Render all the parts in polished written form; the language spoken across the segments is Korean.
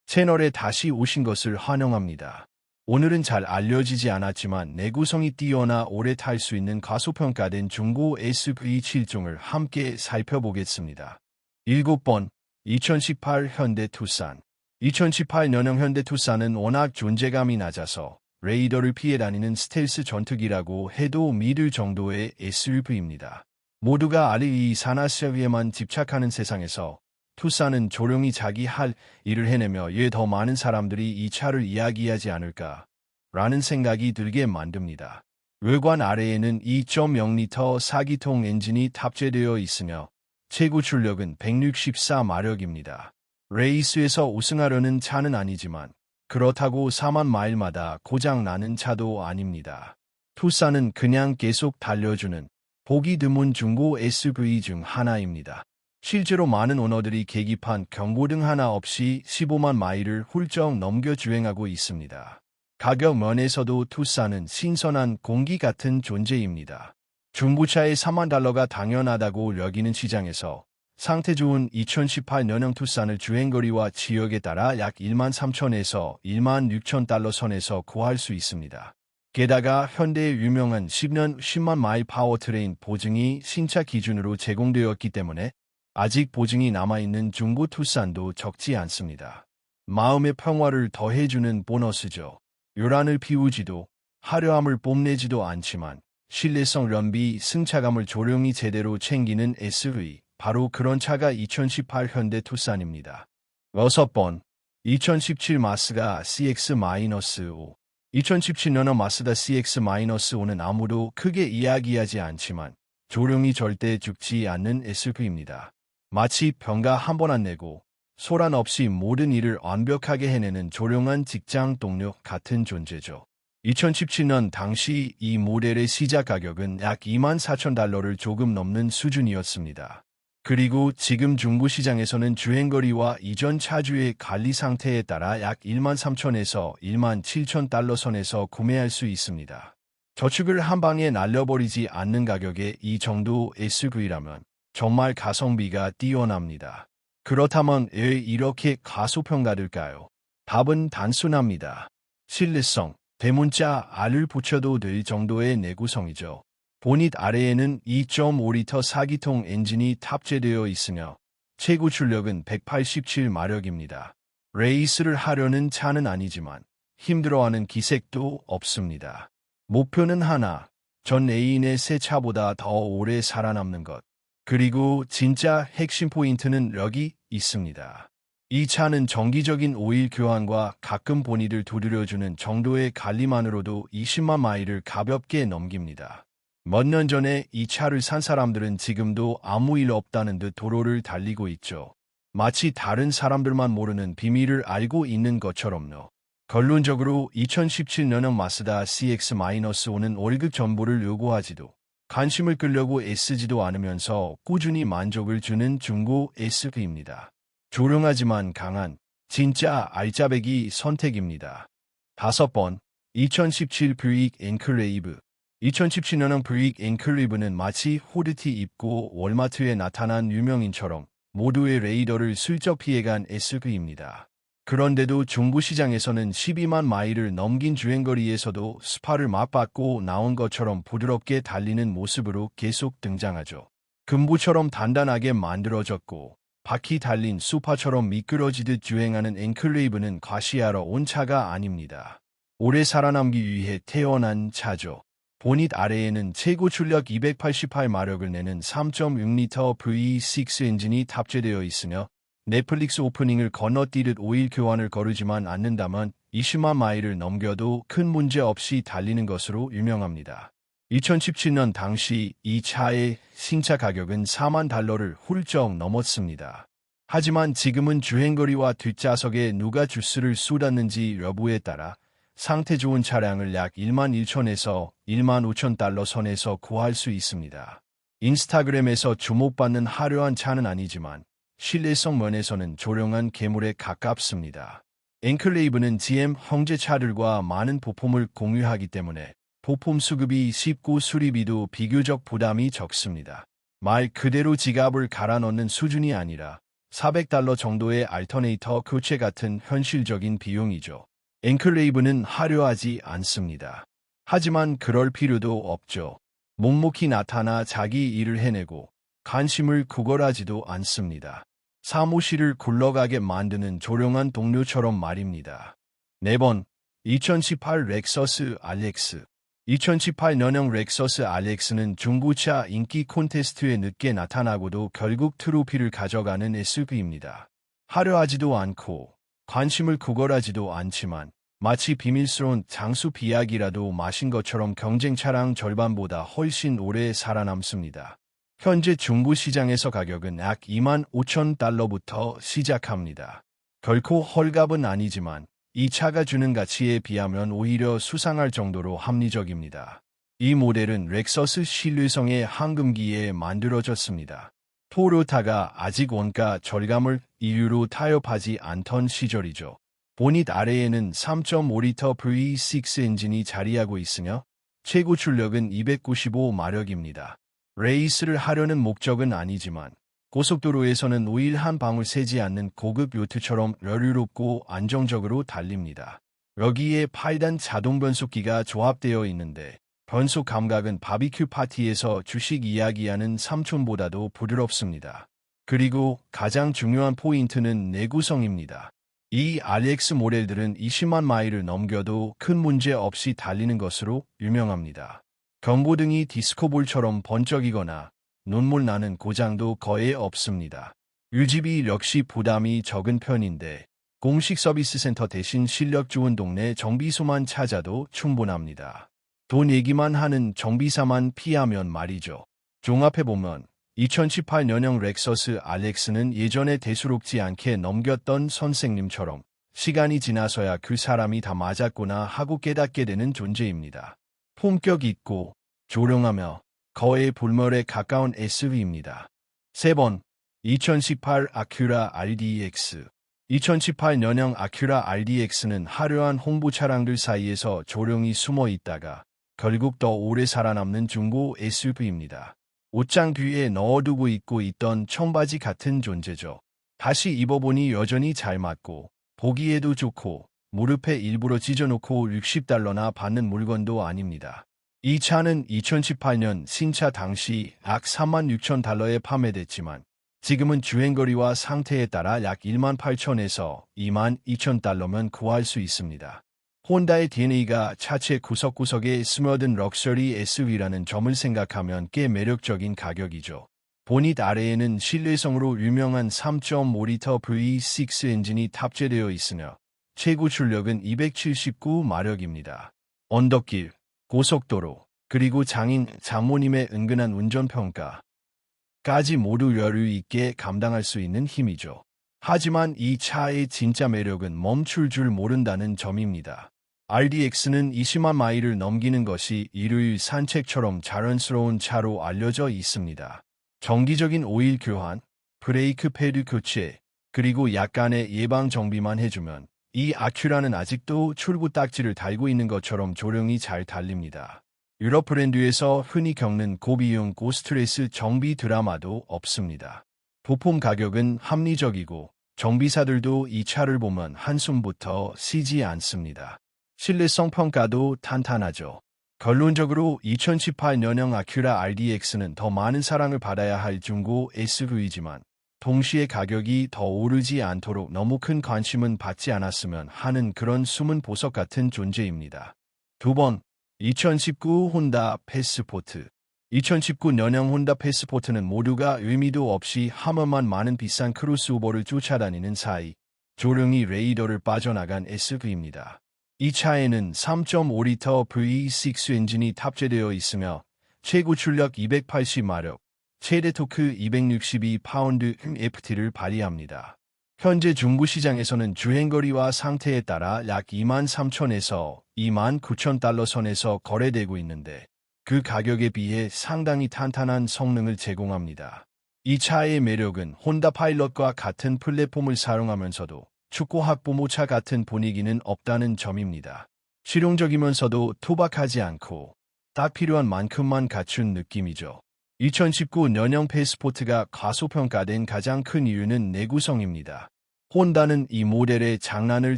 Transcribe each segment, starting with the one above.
채널에 다시 오신 것을 환영합니다. 오늘은 잘 알려지지 않았지만 내구성이 뛰어나 오래 탈 수 있는 가소평가된 중고 SUV 7종을 함께 살펴보겠습니다. 7번, 2018 현대 투싼. 2018년형 현대 투싼은 워낙 존재감이 낮아서 레이더를 피해 다니는 스텔스 전투기라고 해도 믿을 정도의 SUV입니다. 모두가 RE 산하세비에만 집착하는 세상에서 투싼은 조용히 자기 할 일을 해내며 이에 더 많은 사람들이 이 차를 이야기하지 않을까 라는 생각이 들게 만듭니다. 외관 아래에는 2.0L 4기통 엔진이 탑재되어 있으며 최고 출력은 164마력입니다. 레이스에서 우승하려는 차는 아니지만 그렇다고 4만 마일마다 고장 나는 차도 아닙니다. 투싼은 그냥 계속 달려주는 보기 드문 중고 SUV 중 하나입니다. 실제로 많은 오너들이 계기판 경고등 하나 없이 15만 마일을 훌쩍 넘겨 주행하고 있습니다. 가격 면에서도 투싼은 신선한 공기 같은 존재입니다. 중고차의 3만 달러가 당연하다고 여기는 시장에서 상태 좋은 2018년형 투싼을 주행거리와 지역에 따라 약 1만 3천에서 1만 6천 달러 선에서 구할 수 있습니다. 게다가 현대의 유명한 10년 10만 마일 파워트레인 보증이 신차 기준으로 제공되었기 때문에 아직 보증이 남아있는 중고 투싼도 적지 않습니다. 마음의 평화를 더해주는 보너스죠. 요란을 피우지도 화려함을 뽐내지도 않지만 신뢰성 연비 승차감을 조용히 제대로 챙기는 SUV. 바로 그런 차가 2018 현대 투싼입니다. 6번, 2017 마스다 CX-5. 2017년형 마스다 CX-5는 아무도 크게 이야기하지 않지만 조용히 절대 죽지 않는 SUV입니다. 마치 병가 한 번 안 내고 소란 없이 모든 일을 완벽하게 해내는 조용한 직장 동료 같은 존재죠. 2017년 당시 이 모델의 시작 가격은 약 2만 4천 달러를 조금 넘는 수준이었습니다. 그리고 지금 중고 시장에서는 주행거리와 이전 차주의 관리 상태에 따라 약 1만 3천에서 1만 7천 달러 선에서 구매할 수 있습니다. 저축을 한 방에 날려버리지 않는 가격에 이 정도 SUV라면 정말 가성비가 뛰어납니다. 그렇다면 왜 이렇게 가소평가될까요? 답은 단순합니다. 신뢰성, 대문자 R을 붙여도 될 정도의 내구성이죠. 보닛 아래에는 2.5L 4기통 엔진이 탑재되어 있으며 최고 출력은 187마력입니다. 레이스를 하려는 차는 아니지만 힘들어하는 기색도 없습니다. 목표는 하나, 전 애인의 새 차보다 더 오래 살아남는 것. 그리고 진짜 핵심 포인트는 여기 있습니다. 이 차는 정기적인 오일 교환과 가끔 보닛을 두드려주는 정도의 관리만으로도 20만 마일을 가볍게 넘깁니다. 몇 년 전에 이 차를 산 사람들은 지금도 아무 일 없다는 듯 도로를 달리고 있죠. 마치 다른 사람들만 모르는 비밀을 알고 있는 것처럼요. 결론적으로 2017년형 마스다 CX-5는 월급 정보를 요구하지도 관심을 끌려고 애쓰지도 않으면서 꾸준히 만족을 주는 중고 SUV입니다. 조용하지만 강한 진짜 알짜배기 선택입니다. 5번, 2017 뷰익 엔클레이브. 2017년형 뷰익 엔클레이브는 마치 후드티 입고 월마트에 나타난 유명인처럼 모두의 레이더를 슬쩍 피해간 SUV입니다. 그런데도 중고 시장에서는 12만 마일을 넘긴 주행거리에서도 스파를 맛봤고 나온 것처럼 부드럽게 달리는 모습으로 계속 등장하죠. 금부처럼 단단하게 만들어졌고 바퀴 달린 수파처럼 미끄러지듯 주행하는 엔클레이브는 과시하러 온 차가 아닙니다. 오래 살아남기 위해 태어난 차죠. 보닛 아래에는 최고 출력 288마력을 내는 3.6L V6 엔진이 탑재되어 있으며 넷플릭스 오프닝을 건너뛰듯 오일 교환을 거르지만 않는다면 20만 마일을 넘겨도 큰 문제 없이 달리는 것으로 유명합니다. 2017년 당시 이 차의 신차 가격은 4만 달러를 훌쩍 넘었습니다. 하지만 지금은 주행거리와 뒷좌석에 누가 주스를 쏟았는지 여부에 따라 상태 좋은 차량을 약 1만 1천에서 1만 5천 달러 선에서 구할 수 있습니다. 인스타그램에서 주목받는 화려한 차는 아니지만 신뢰성 면에서는 조용한 괴물에 가깝습니다. 엔클레이브는 GM 형제차들과 많은 부품을 공유하기 때문에 부품 수급이 쉽고 수리비도 비교적 부담이 적습니다. 말 그대로 지갑을 갈아 넣는 수준이 아니라 $400 정도의 알터네이터 교체 같은 현실적인 비용이죠. 앵클레이브는 화려하지 않습니다. 하지만 그럴 필요도 없죠. 묵묵히 나타나 자기 일을 해내고 관심을 구걸하지도 않습니다. 사무실을 굴러가게 만드는 조용한 동료처럼 말입니다. 4번, 2018 렉서스 RX. 2018년형 렉서스 RX는 중고차 인기 콘테스트에 늦게 나타나고도 결국 트로피를 가져가는 SUV입니다. 화려하지도 않고 관심을 구걸하지도 않지만 마치 비밀스러운 장수 비약이라도 마신 것처럼 경쟁 차량 절반보다 훨씬 오래 살아남습니다. 현재 중고 시장에서 가격은 약 25,000달러부터 시작합니다. 결코 헐값은 아니지만 이 차가 주는 가치에 비하면 오히려 수상할 정도로 합리적입니다. 이 모델은 렉서스 신뢰성의 황금기에 만들어졌습니다. 토요타가 아직 원가 절감을 이유로 타협하지 않던 시절이죠. 보닛 아래에는 3.5리터 V6 엔진이 자리하고 있으며 최고 출력은 295마력입니다. 레이스를 하려는 목적은 아니지만 고속도로에서는 오일 한 방울 새지 않는 고급 요트처럼 여유롭고 안정적으로 달립니다. 여기에 8단 자동 변속기가 조합되어 있는데 변속 감각은 바비큐 파티에서 주식 이야기하는 삼촌보다도 부드럽습니다. 그리고 가장 중요한 포인트는 내구성입니다. 이 RX 모델들은 20만 마일을 넘겨도 큰 문제 없이 달리는 것으로 유명합니다. 경고등이 디스코볼처럼 번쩍이거나 눈물 나는 고장도 거의 없습니다. 유지비 역시 부담이 적은 편인데 공식 서비스 센터 대신 실력 좋은 동네 정비소만 찾아도 충분합니다. 돈 얘기만 하는 정비사만 피하면 말이죠. 종합해보면 2018년형 렉서스 RX는 예전에 대수롭지 않게 넘겼던 선생님처럼 시간이 지나서야 그 사람이 다 맞았구나 하고 깨닫게 되는 존재입니다. 품격 있고 조용하며 거의 불멸에 가까운 SUV입니다. 3번, 2018 아큐라 RDX. 2018년형 아큐라 RDX는 화려한 홍보 차량들 사이에서 조용히 숨어 있다가 결국 더 오래 살아남는 중고 SUV입니다. 옷장 뒤에 넣어두고 입고 있던 청바지 같은 존재죠. 다시 입어보니 여전히 잘 맞고 보기에도 좋고 무릎에 일부러 찢어놓고 $60나 받는 물건도 아닙니다. 이 차는 2018년 신차 당시 약 $36,000에 판매됐지만 지금은 주행거리와 상태에 따라 약 18,000에서 22,000달러면 구할 수 있습니다. 혼다의 DNA가 차체 구석구석에 스며든 럭셔리 SUV라는 점을 생각하면 꽤 매력적인 가격이죠. 보닛 아래에는 신뢰성으로 유명한 3.5리터 V6 엔진이 탑재되어 있으며 최고 출력은 279마력입니다. 언덕길, 고속도로, 그리고 장모님의 은근한 운전평가까지 모두 여유 있게 감당할 수 있는 힘이죠. 하지만 이 차의 진짜 매력은 멈출 줄 모른다는 점입니다. RDX는 20만 마일을 넘기는 것이 일요일 산책처럼 자연스러운 차로 알려져 있습니다. 정기적인 오일 교환, 브레이크 패드 교체, 그리고 약간의 예방 정비만 해주면 이 아큐라는 아직도 출구 딱지를 달고 있는 것처럼 조용히 잘 달립니다. 유럽 브랜드에서 흔히 겪는 고비용 고스트레스 정비 드라마도 없습니다. 부품 가격은 합리적이고 정비사들도 이 차를 보면 한숨부터 쉬지 않습니다. 신뢰성 평가도 탄탄하죠. 결론적으로 2018년형 아큐라 RDX는 더 많은 사랑을 받아야 할 중고 SUV이지만 동시에 가격이 더 오르지 않도록 너무 큰 관심은 받지 않았으면 하는 그런 숨은 보석 같은 존재입니다. 2번, 2019 혼다 패스포트. 2019년형 혼다 패스포트는 모두가 의미도 없이 하면만 많은 비싼 크로스오버를 쫓아다니는 사이 조용히 레이더를 빠져나간 SUV입니다. 이 차에는 3.5리터 V6 엔진이 탑재되어 있으며 최고 출력 280마력, 최대 토크 262파운드 FT를 발휘합니다. 현재 중부 시장에서는 주행거리와 상태에 따라 약 23,000에서 29,000달러 선에서 거래되고 있는데 그 가격에 비해 상당히 탄탄한 성능을 제공합니다. 이 차의 매력은 혼다 파일럿과 같은 플랫폼을 사용하면서도 축구 학부모차 같은 분위기는 없다는 점입니다. 실용적이면서도 투박하지 않고 딱 필요한 만큼만 갖춘 느낌이죠. 2019년형 패스포트가 가소평가된 가장 큰 이유는 내구성입니다. 혼다는 이 모델에 장난을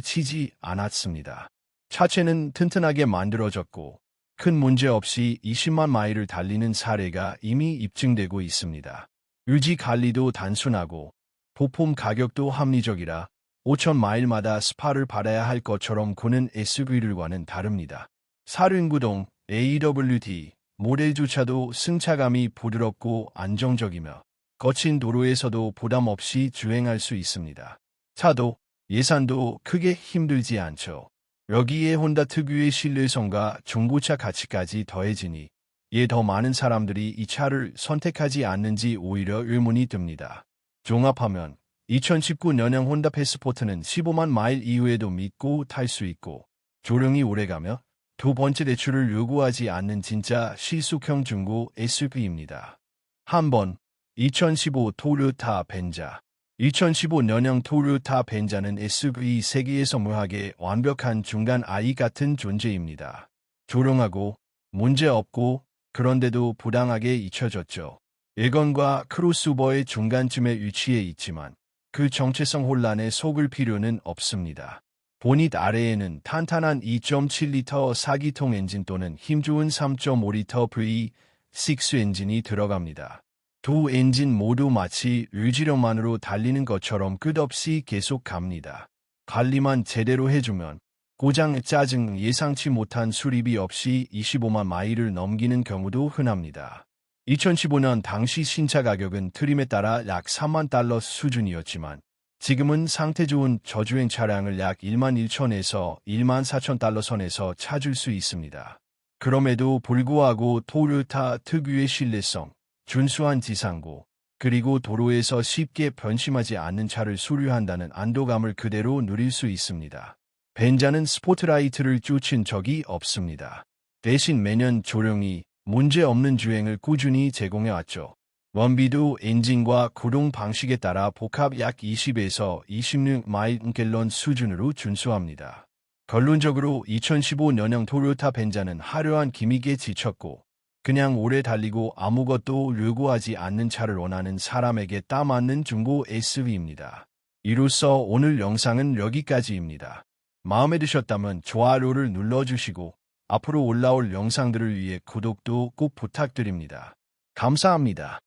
치지 않았습니다. 차체는 튼튼하게 만들어졌고 큰 문제 없이 20만 마일을 달리는 사례가 이미 입증되고 있습니다. 유지 관리도 단순하고 부품 가격도 합리적이라 5천 마일마다 스파를 받아야 할 것처럼 고는 SUV들과는 다릅니다. 사륜구동 AWD 모델조차도 승차감이 부드럽고 안정적이며 거친 도로에서도 부담 없이 주행할 수 있습니다. 차도 예산도 크게 힘들지 않죠. 여기에 혼다 특유의 신뢰성과 중고차 가치까지 더해지니 이에 더 많은 사람들이 이 차를 선택하지 않는지 오히려 의문이 듭니다. 종합하면 2019년형 혼다 패스포트는 15만 마일 이후에도 믿고 탈 수 있고 조령이 오래가며 두 번째 대출을 요구하지 않는 진짜 실속형 중고 SUV입니다. 한번 2015 토요타 벤자 2015년형 토요타 벤자는 SUV 세계에서 무하게 완벽한 중간 아이 같은 존재입니다. 조용하고 문제없고 그런데도 부당하게 잊혀졌죠. 예건과 크로스오버의 중간쯤에 위치해 있지만 그 정체성 혼란에 속을 필요는 없습니다. 보닛 아래에는 탄탄한 2.7리터 4기통 엔진 또는 힘 좋은 3.5리터 V6 엔진이 들어갑니다. 두 엔진 모두 마치 유지력만으로 달리는 것처럼 끝없이 계속 갑니다. 관리만 제대로 해주면 고장, 짜증, 예상치 못한 수리비 없이 25만 마일을 넘기는 경우도 흔합니다. 2015년 당시 신차 가격은 트림에 따라 약 3만 달러 수준이었지만 지금은 상태 좋은 저주행 차량을 약 1만 1천에서 1만 4천 달러 선에서 찾을 수 있습니다. 그럼에도 불구하고 토요타 특유의 신뢰성, 준수한 지상고, 그리고 도로에서 쉽게 변심하지 않는 차를 소유한다는 안도감을 그대로 누릴 수 있습니다. 벤자는 스포트라이트를 쫓은 적이 없습니다. 대신 매년 조령이 문제없는 주행을 꾸준히 제공해왔죠. 원비도 엔진과 구동 방식에 따라 복합 약 20에서 26마일갤런 수준으로 준수합니다. 결론적으로 2015년형 토요타 벤자는 화려한 기믹에 지쳤고 그냥 오래 달리고 아무것도 요구하지 않는 차를 원하는 사람에게 딱 맞는 중고 SUV입니다. 이로써 오늘 영상은 여기까지입니다. 마음에 드셨다면 좋아요를 눌러주시고 앞으로 올라올 영상들을 위해 구독도 꼭 부탁드립니다. 감사합니다.